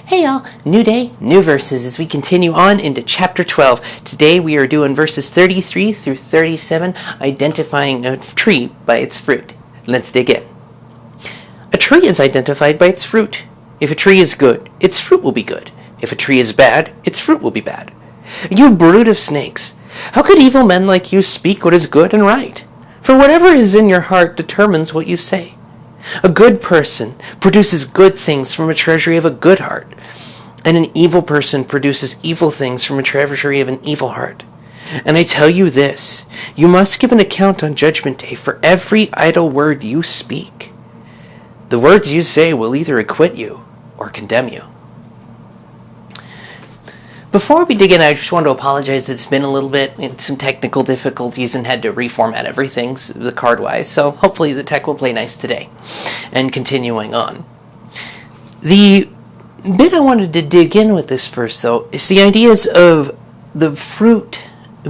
Hey y'all, new day, new verses as we continue on into chapter 12. Today we are doing verses 33 through 37, identifying a tree by its fruit. Let's dig in. A tree is identified by its fruit. If a tree is good, its fruit will be good. If a tree is bad, its fruit will be bad. You brood of snakes, how could evil men like you speak what is good and right? For whatever is in your heart determines what you say. A good person produces good things from a treasury of a good heart, and an evil person produces evil things from a treasury of an evil heart. And I tell you this, you must give an account on Judgment Day for every idle word you speak. The words you say will either acquit you or condemn you. Before we dig in, I just want to apologize. It's been a little bit, some technical difficulties and had to reformat everything, the card-wise. So hopefully the tech will play nice today. And continuing on. The bit I wanted to dig in with this first, though, is the ideas of the fruit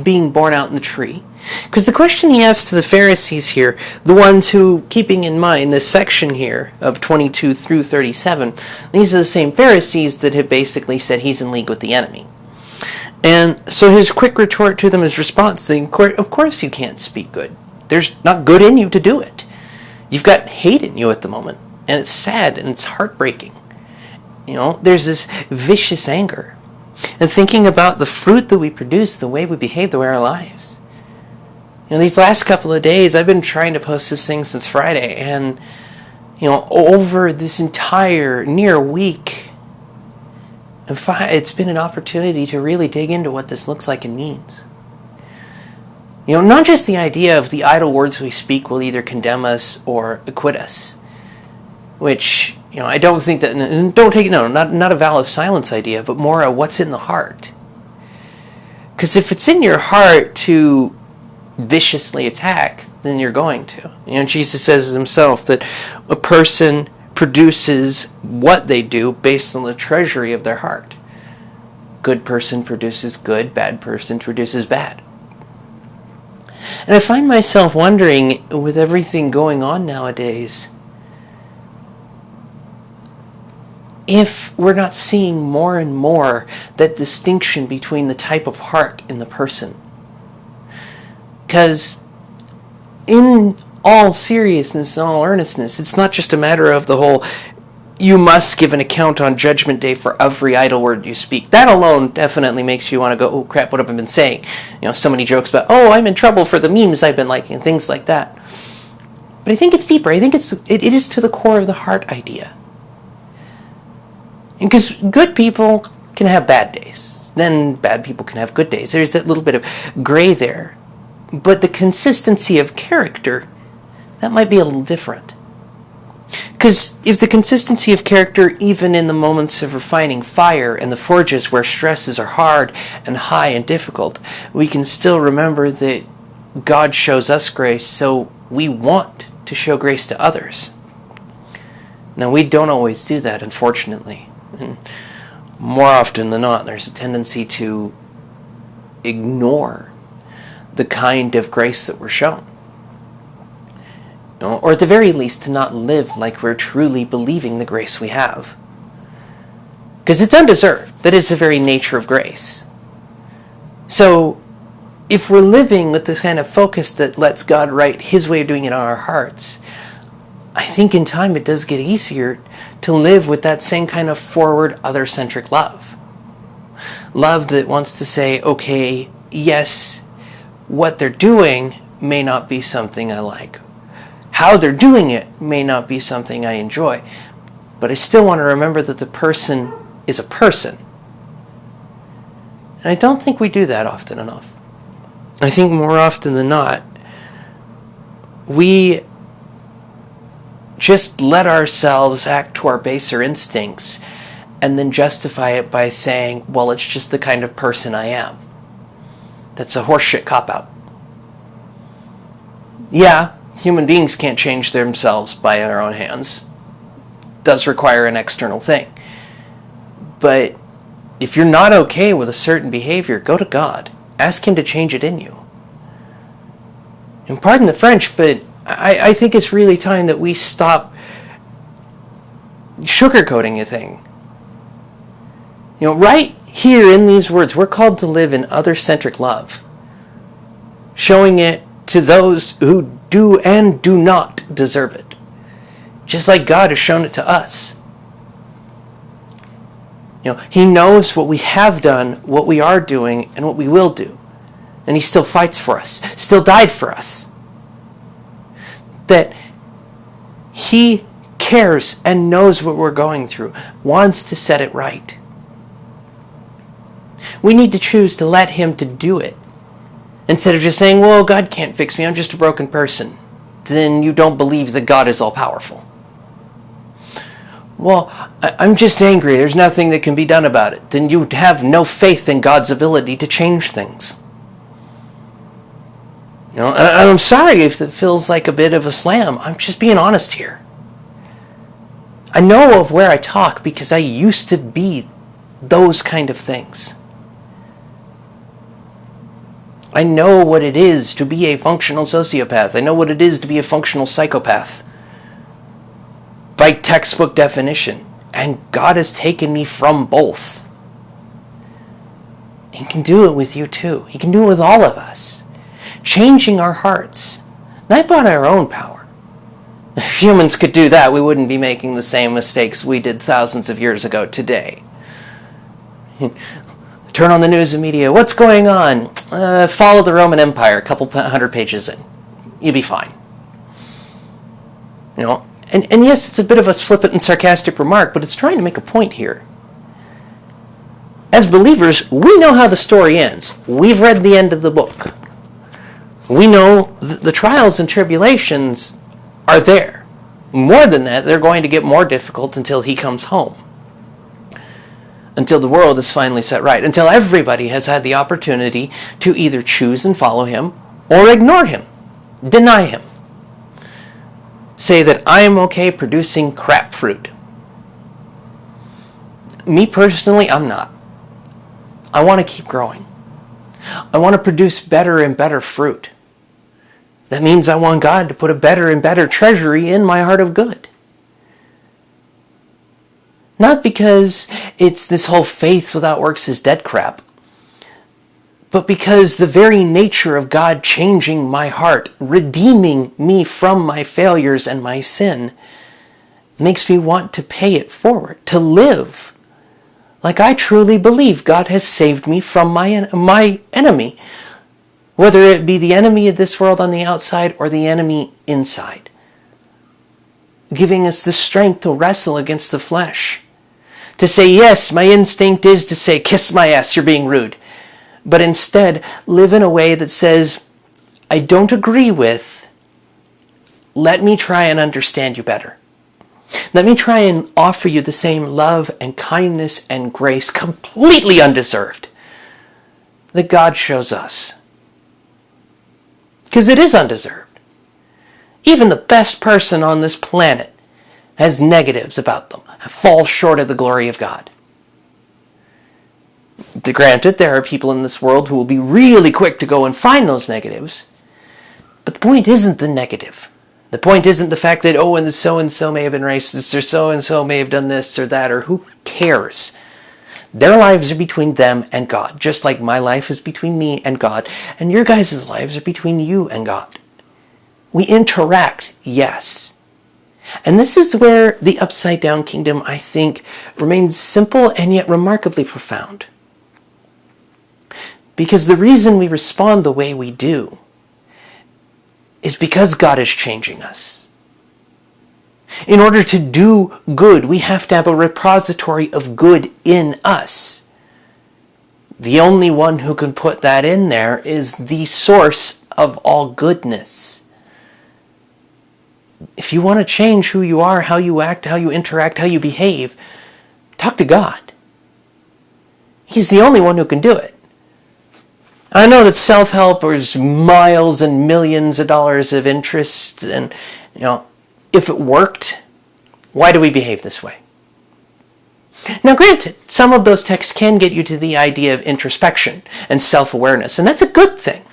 being borne out in the tree. Because the question he asks to the Pharisees here, the ones who, keeping in mind this section here of 22 through 37, these are the same Pharisees that have basically said he's in league with the enemy. And so his quick retort to them, his response, of course you can't speak good. There's not good in you to do it. You've got hate in you at the moment, and it's sad and it's heartbreaking. There's this vicious anger. And thinking about the fruit that we produce, the way we behave, the way our lives. These last couple of days, I've been trying to post this thing since Friday, and, over this entire near week, it's been an opportunity to really dig into what this looks like and means. Not just the idea of the idle words we speak will either condemn us or acquit us, which, I don't think that, not a vow of silence idea, but more a what's in the heart. Because if it's in your heart to viciously attack, then you're going to. Jesus says himself that a person produces what they do based on the treasury of their heart. Good person produces good, bad person produces bad. And I find myself wondering, with everything going on nowadays, if we're not seeing more and more that distinction between the type of heart in the person. Because in all seriousness and all earnestness, it's not just a matter of the whole, you must give an account on Judgment Day for every idle word you speak. That alone definitely makes you want to go, oh crap, what have I been saying? So many jokes about, oh, I'm in trouble for the memes I've been liking, and things like that. But I think it's deeper. I think it is to the core of the heart idea. Because good people can have bad days. Then bad people can have good days. There's that little bit of gray there. But the consistency of character, that might be a little different. Because if the consistency of character, even in the moments of refining fire and the forges where stresses are hard and high and difficult, we can still remember that God shows us grace, so we want to show grace to others. Now, we don't always do that, unfortunately. And more often than not, there's a tendency to ignore the kind of grace that we're shown. Or at the very least, to not live like we're truly believing the grace we have. Because it's undeserved. That is the very nature of grace. So, if we're living with this kind of focus that lets God write His way of doing it on our hearts, I think in time it does get easier to live with that same kind of forward, other-centric love. Love that wants to say, okay, yes, what they're doing may not be something I like. How they're doing it may not be something I enjoy. But I still want to remember that the person is a person. And I don't think we do that often enough. I think more often than not, we just let ourselves act to our baser instincts and then justify it by saying, well, it's just the kind of person I am. That's a horseshit cop-out. Yeah, human beings can't change themselves by their own hands. It does require an external thing. But if you're not okay with a certain behavior, go to God. Ask Him to change it in you. And pardon the French, but I think it's really time that we stop sugarcoating a thing. Right here in these words, we're called to live in other-centric love, showing it to those who do and do not deserve it, just like God has shown it to us. He knows what we have done, what we are doing, and what we will do. And he still fights for us, still died for us. That he cares and knows what we're going through, wants to set it right. We need to choose to let him to do it. Instead of just saying, well, God can't fix me, I'm just a broken person. Then you don't believe that God is all-powerful. Well, I'm just angry, there's nothing that can be done about it. Then you have no faith in God's ability to change things. And I'm sorry if it feels like a bit of a slam. I'm just being honest here. I know of where I talk because I used to be those kind of things. I know what it is to be a functional sociopath. I know what it is to be a functional psychopath. By textbook definition. And God has taken me from both. He can do it with you too. He can do it with all of us. Changing our hearts. Not by our own power. If humans could do that, we wouldn't be making the same mistakes we did thousands of years ago today. Turn on the news and media. What's going on? Fall of the Roman Empire, a couple 100 pages in. You'll be fine. And yes, it's a bit of a flippant and sarcastic remark, but it's trying to make a point here. As believers, we know how the story ends. We've read the end of the book. We know the trials and tribulations are there. More than that, they're going to get more difficult until he comes home. Until the world is finally set right. Until everybody has had the opportunity to either choose and follow him or ignore him. Deny him. Say that I am okay producing crap fruit. Me personally, I'm not. I want to keep growing. I want to produce better and better fruit. That means I want God to put a better and better treasury in my heart of good. Not because it's this whole faith without works is dead crap, but because the very nature of God changing my heart, redeeming me from my failures and my sin, makes me want to pay it forward, to live like I truly believe God has saved me from my enemy, whether it be the enemy of this world on the outside or the enemy inside, giving us the strength to wrestle against the flesh. To say, yes, my instinct is to say, kiss my ass, you're being rude. But instead, live in a way that says, I don't agree with, let me try and understand you better. Let me try and offer you the same love and kindness and grace, completely undeserved, that God shows us. Because it is undeserved. Even the best person on this planet has negatives about them, fall short of the glory of God. Granted, there are people in this world who will be really quick to go and find those negatives, but the point isn't the negative. The point isn't the fact that, and so-and-so may have been racist, or so-and-so may have done this or that, or who cares? Their lives are between them and God, just like my life is between me and God, and your guys' lives are between you and God. We interact, yes. And this is where the upside-down kingdom, I think, remains simple and yet remarkably profound. Because the reason we respond the way we do is because God is changing us. In order to do good, we have to have a repository of good in us. The only one who can put that in there is the source of all goodness. If you want to change who you are, how you act, how you interact, how you behave, talk to God. He's the only one who can do it. I know that self-help is miles and millions of dollars of interest, and if it worked, why do we behave this way? Now granted, some of those texts can get you to the idea of introspection and self-awareness, and that's a good thing.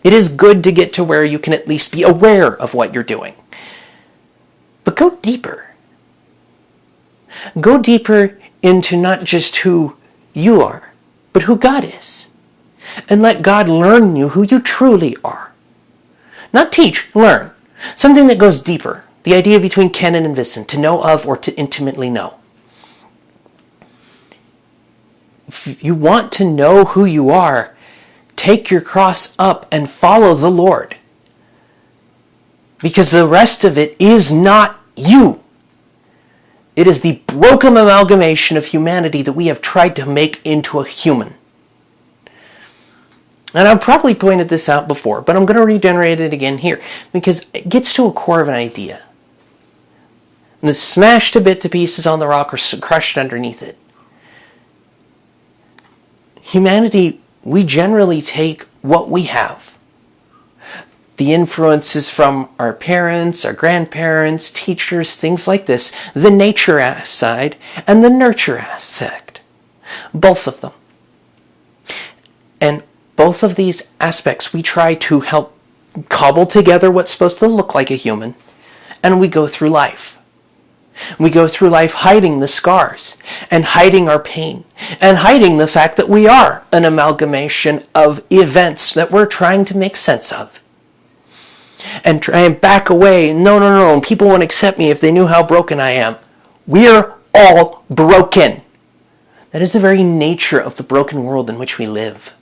It is good to get to where you can at least be aware of what you're doing. But go deeper. Go deeper into not just who you are, but who God is. And let God learn you who you truly are. Not teach, learn. Something that goes deeper. The idea between ken and wissen, to know of or to intimately know. If you want to know who you are, take your cross up and follow the Lord. Because the rest of it is not you. It is the broken amalgamation of humanity that we have tried to make into a human. And I've probably pointed this out before, but I'm going to regenerate it again here, because it gets to a core of an idea. And it's smashed a bit to pieces on the rock or crushed underneath it. Humanity, we generally take what we have. The influences from our parents, our grandparents, teachers, things like this, the nature side and the nurture aspect. Both of them. And both of these aspects we try to help cobble together what's supposed to look like a human, and we go through life. We go through life hiding the scars, and hiding our pain, and hiding the fact that we are an amalgamation of events that we're trying to make sense of. And try and back away. No. People won't accept me if they knew how broken I am. We're all broken. That is the very nature of the broken world in which we live.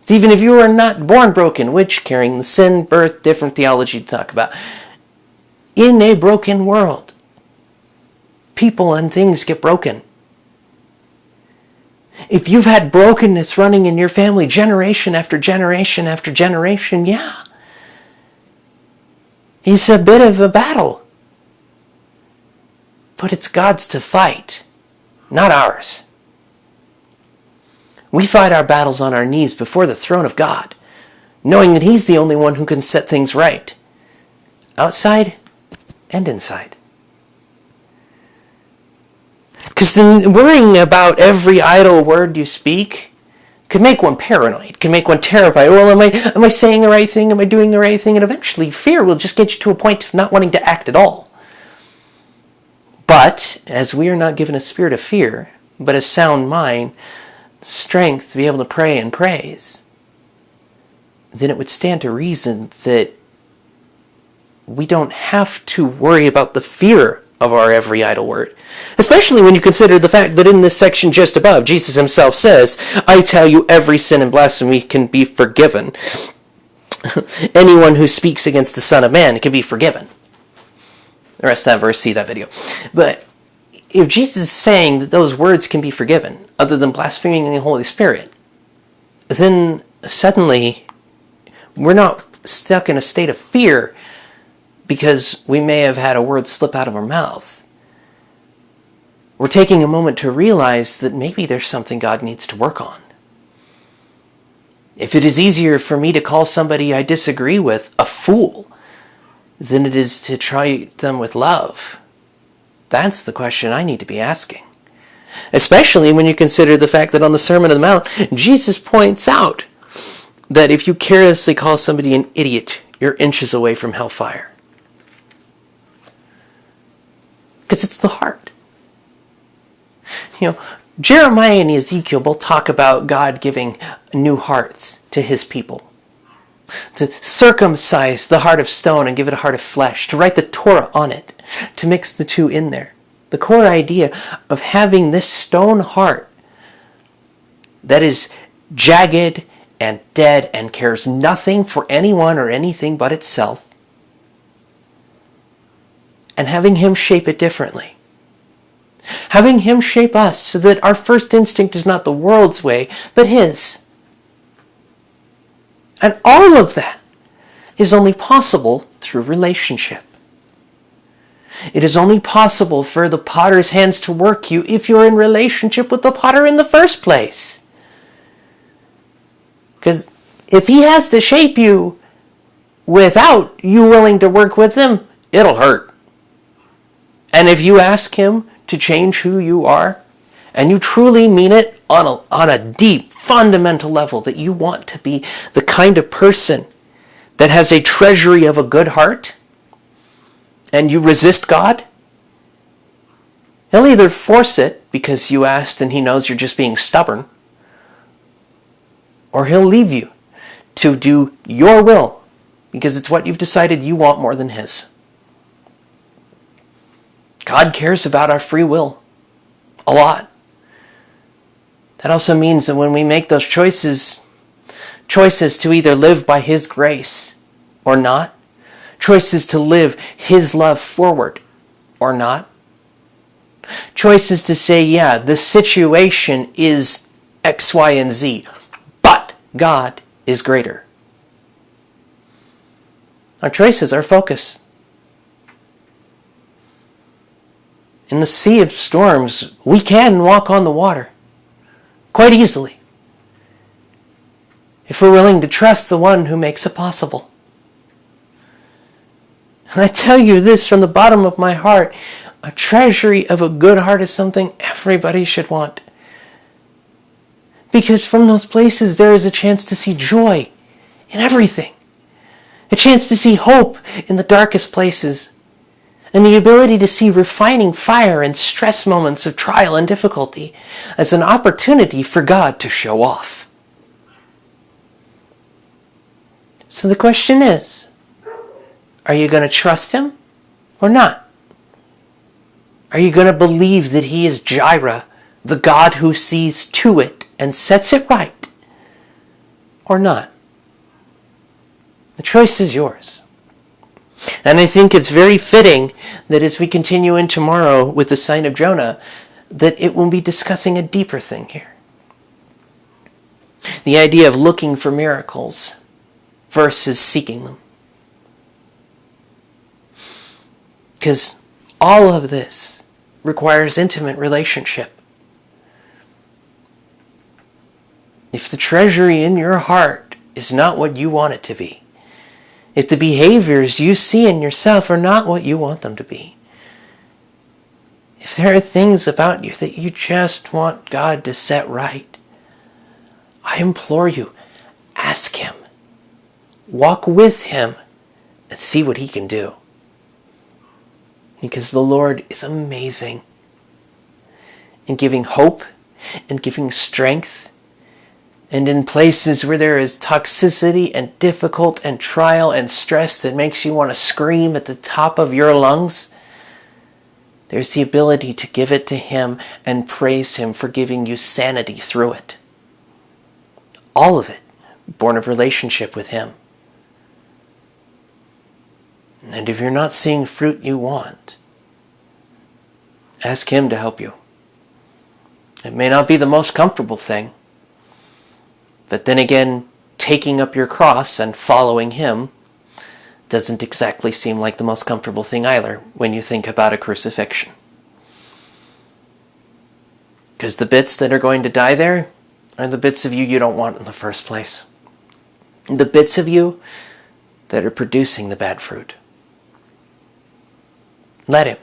So even if you are not born broken, which carrying the sin, birth, different theology to talk about, in a broken world, people and things get broken. If you've had brokenness running in your family generation after generation after generation, yeah, it's a bit of a battle. But it's God's to fight, not ours. We fight our battles on our knees before the throne of God, knowing that He's the only one who can set things right, outside and inside. Because then worrying about every idle word you speak could make one paranoid, can make one terrified. Well, am I saying the right thing? Am I doing the right thing? And eventually fear will just get you to a point of not wanting to act at all. But as we are not given a spirit of fear, but a sound mind, strength to be able to pray and praise, then it would stand to reason that we don't have to worry about the fear of our every idle word. Especially when you consider the fact that in this section just above, Jesus himself says, I tell you, every sin and blasphemy can be forgiven. Anyone who speaks against the Son of Man can be forgiven. The rest of that verse, see that video. But if Jesus is saying that those words can be forgiven, other than blaspheming the Holy Spirit, then suddenly we're not stuck in a state of fear because we may have had a word slip out of our mouth. We're taking a moment to realize that maybe there's something God needs to work on. If it is easier for me to call somebody I disagree with a fool than it is to treat them with love, that's the question I need to be asking. Especially when you consider the fact that on the Sermon on the Mount, Jesus points out that if you carelessly call somebody an idiot, you're inches away from hellfire. Because it's the heart. Jeremiah and Ezekiel both talk about God giving new hearts to his people. To circumcise the heart of stone and give it a heart of flesh. To write the Torah on it. To mix the two in there. The core idea of having this stone heart that is jagged and dead and cares nothing for anyone or anything but itself. And having Him shape it differently. Having Him shape us so that our first instinct is not the world's way, but His. And all of that is only possible through relationship. It is only possible for the potter's hands to work you if you're in relationship with the potter in the first place. Because if he has to shape you without you willing to work with him, it'll hurt. And if you ask him to change who you are, and you truly mean it on a deep, fundamental level, that you want to be the kind of person that has a treasury of a good heart, and you resist God, He'll either force it because you asked and he knows you're just being stubborn, or he'll leave you to do your will because it's what you've decided you want more than his. God cares about our free will a lot. That also means that when we make those choices to either live by his grace or not, choices to live his love forward or not, choices to say, yeah, the situation is X, Y, and Z, but God is greater. Our choices are focus. In the sea of storms, we can walk on the water quite easily if we're willing to trust the one who makes it possible. And I tell you this from the bottom of my heart, a treasury of a good heart is something everybody should want. Because from those places there is a chance to see joy in everything. A chance to see hope in the darkest places. And the ability to see refining fire in stress moments of trial and difficulty as an opportunity for God to show off. So the question is, are you going to trust him or not? Are you going to believe that he is Jireh, the God who sees to it and sets it right, or not? The choice is yours. And I think it's very fitting that as we continue in tomorrow with the sign of Jonah, that it will be discussing a deeper thing here. The idea of looking for miracles versus seeking them. Because all of this requires intimate relationship. If the treasury in your heart is not what you want it to be, if the behaviors you see in yourself are not what you want them to be, if there are things about you that you just want God to set right, I implore you, ask him. Walk with him and see what he can do. Because the Lord is amazing in giving hope and giving strength. And in places where there is toxicity and difficult and trial and stress that makes you want to scream at the top of your lungs, there's the ability to give it to him and praise him for giving you sanity through it. All of it born of relationship with him. And if you're not seeing fruit you want, ask him to help you. It may not be the most comfortable thing, but then again, taking up your cross and following him doesn't exactly seem like the most comfortable thing either when you think about a crucifixion. Because the bits that are going to die there are the bits of you you don't want in the first place. The bits of you that are producing the bad fruit. Let him.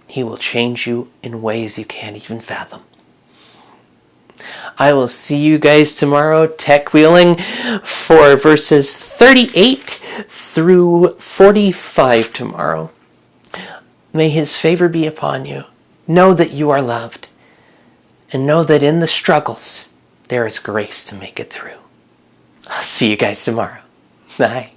He will change you in ways you can't even fathom. I will see you guys tomorrow, tech wheeling, for verses 38 through 45 tomorrow. May his favor be upon you. Know that you are loved. And know that in the struggles, there is grace to make it through. I'll see you guys tomorrow. Bye.